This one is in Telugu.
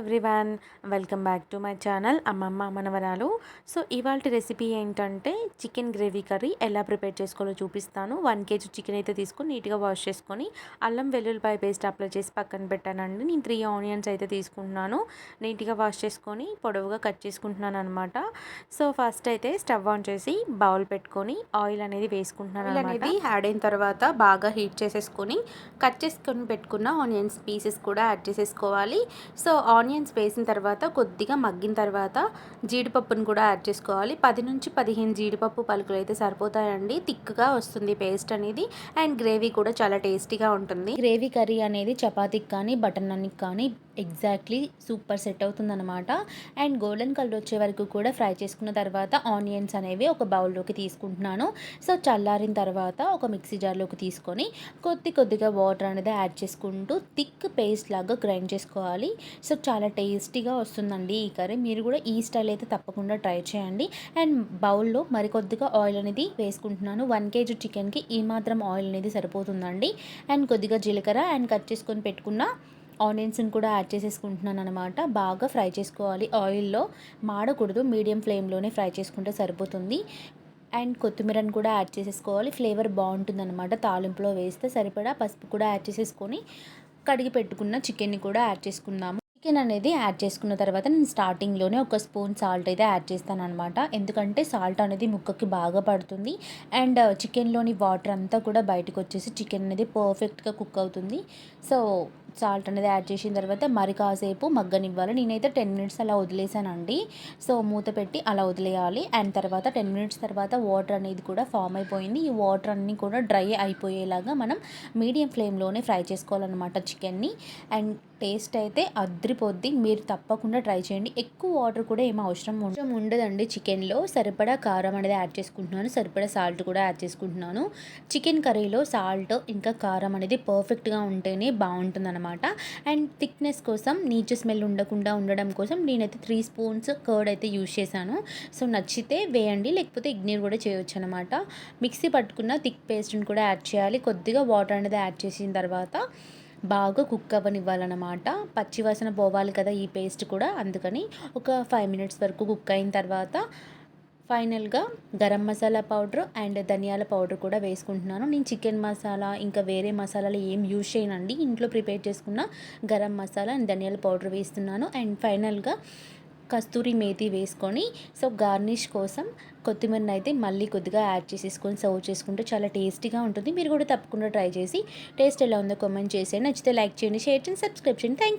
Everyone, welcome back to my channel అమ్మమ్మ మనవరాలు. సో ఇవాల్టి రెసిపీ ఏంటంటే చికెన్ గ్రేవీ కర్రీ ఎలా ప్రిపేర్ చేసుకోవాలో చూపిస్తాను. 1 కేజీ చికెన్ అయితే తీసుకొని నీట్గా వాష్ చేసుకొని అల్లం వెల్లుల్లిపాయ పేస్ట్ అప్లై చేసి పక్కన పెట్టానండి. నేను 3 ఆనియన్స్ అయితే తీసుకుంటున్నాను. నీట్గా వాష్ చేసుకొని పొడవుగా కట్ చేసుకుంటున్నాను అనమాట. సో ఫస్ట్ అయితే స్టవ్ ఆన్ చేసి బౌల్ పెట్టుకొని ఆయిల్ అనేది వేసుకుంటున్నాను. ఆయిల్ అనేది యాడ్ అయిన తర్వాత బాగా హీట్ చేసేసుకొని కట్ చేసుకొని పెట్టుకున్న ఆనియన్స్ పీసెస్ కూడా యాడ్ చేసేసుకోవాలి. సో ఆనియన్స్ వేసిన తర్వాత కొద్దిగా మగ్గిన తర్వాత జీడిపప్పును కూడా యాడ్ చేసుకోవాలి. 10 నుంచి 15 జీడిపప్పు పలుకులు అయితే సరిపోతాయండి. థిక్గా వస్తుంది పేస్ట్ అనేది. అండ్ గ్రేవీ కూడా చాలా టేస్టీగా ఉంటుంది. గ్రేవీ కర్రీ అనేది చపాతీకి కానీ బటర్ నాన్కి కానీ ఎగ్జాక్ట్లీ సూపర్ సెట్ అవుతుందన్నమాట. అండ్ గోల్డెన్ కలర్ వచ్చే వరకు కూడా ఫ్రై చేసుకున్న తర్వాత ఆనియన్స్ అనేవి ఒక బౌల్లోకి తీసుకుంటున్నాను. సో చల్లారిన తర్వాత ఒక మిక్సీ జార్లోకి తీసుకొని కొద్దిగా వాటర్ అనేది యాడ్ చేసుకుంటూ థిక్ పేస్ట్ లాగా గ్రైండ్ చేసుకోవాలి. సో చాలా టేస్టీగా వస్తుందండి ఈ కర్రీ. మీరు కూడా ఈ స్టైల్ అయితే తప్పకుండా ట్రై చేయండి. అండ్ బౌల్లో మరికొద్దిగా ఆయిల్ అనేది వేసుకుంటున్నాను. 1 కేజీ చికెన్కి ఈ మాత్రం ఆయిల్ అనేది సరిపోతుందండి. అండ్ కొద్దిగా జీలకర్ర అండ్ కట్ చేసుకొని పెట్టుకున్న ఆనియన్స్ని కూడా యాడ్ చేసేసుకుంటున్నాను అనమాట. బాగా ఫ్రై చేసుకోవాలి. ఆయిల్లో మాడకూడదు, మీడియం ఫ్లేమ్లోనే ఫ్రై చేసుకుంటే సరిపోతుంది. అండ్ కొత్తిమీరని కూడా యాడ్ చేసేసుకోవాలి. ఫ్లేవర్ బాగుంటుందన్నమాట. తాలింపులో వేస్తే సరిపడా పసుపు కూడా యాడ్ చేసేసుకొని కడిగి పెట్టుకున్న చికెన్ని కూడా యాడ్ చేసుకుందాము. చికెన్ అనేది యాడ్ చేసుకున్న తర్వాత నేను స్టార్టింగ్లోనే ఒక స్పూన్ సాల్ట్ అయితే యాడ్ చేస్తాను అనమాట. ఎందుకంటే సాల్ట్ అనేది ముక్కకి బాగా పడుతుంది. అండ్ చికెన్లోని వాటర్ అంతా కూడా బయటకు వచ్చేసి చికెన్ అనేది పర్ఫెక్ట్గా కుక్ అవుతుంది. సో సాల్ట్ అనేది యాడ్ చేసిన తర్వాత మరి కాసేపు మగ్గనివ్వాలి. నేనైతే 10 మినిట్స్ అలా వదిలేసానండి. సో మూత పెట్టి అలా వదిలేయాలి. అండ్ తర్వాత 10 మినిట్స్ తర్వాత వాటర్ అనేది కూడా ఫామ్ అయిపోయింది. ఈ వాటర్ అన్నీ కూడా డ్రై అయిపోయేలాగా మనం మీడియం ఫ్లేమ్లోనే ఫ్రై చేసుకోవాలన్నమాట చికెన్ని. అండ్ టేస్ట్ అయితే అద్రిపోద్ది. మీరు తప్పకుండా ట్రై చేయండి. ఎక్కువ వాటర్ కూడా ఏమీ అవసరం ఉండదండి చికెన్లో. సరిపడా కారం అనేది యాడ్ చేసుకుంటున్నాను. సరిపడా సాల్ట్ కూడా యాడ్ చేసుకుంటున్నాను. చికెన్ కర్రీలో సాల్ట్ ఇంకా కారం అనేది పర్ఫెక్ట్గా ఉంటేనే బాగుంటుందన్నమాట. అండ్ థిక్నెస్ కోసం నీచు స్మెల్ ఉండకుండా ఉండడం కోసం నేనైతే 3 స్పూన్స్ కర్డ్ అయితే యూజ్ చేశాను. సో నచ్చితే వేయండి, లేకపోతే ఇగ్నోర్ కూడా చేయొచ్చు అనమాట. మిక్సీ పట్టుకున్న థిక్ పేస్ట్ని కూడా యాడ్ చేయాలి. కొద్దిగా వాటర్ అనేది యాడ్ చేసిన తర్వాత బాగా కుక్ అవ్వనివ్వాలన్నమాట. పచ్చివాసన పోవాలి కదా ఈ పేస్ట్ కూడా, అందుకని ఒక 5 మినిట్స్ వరకు కుక్ అయిన తర్వాత ఫైనల్గా గరం మసాలా పౌడర్ అండ్ ధనియాల పౌడర్ కూడా వేసుకుంటున్నాను. నేను చికెన్ మసాలా ఇంకా వేరే మసాలాలు ఏం యూజ్ చేయనండి. ఇంట్లో ప్రిపేర్ చేసుకున్న గరం మసాలా అండ్ ధనియాల పౌడర్ వేస్తున్నాను. అండ్ ఫైనల్గా కస్తూరి మేతి వేసుకొని సో గార్నిష్ కోసం కొత్తిమీరని అయితే మళ్ళీ కొద్దిగా యాడ్ చేసేసుకొని సర్వ్ చేసుకుంటే చాలా టేస్టీగా ఉంటుంది. మీరు కూడా తప్పకుండా ట్రై చేసి టేస్ట్ ఎలా ఉందో కామెంట్ చేసి నచ్చితే లైక్ చేయండి, షేర్ చేయండి, సబ్స్క్రైబ్ చేయండి. థ్యాంక్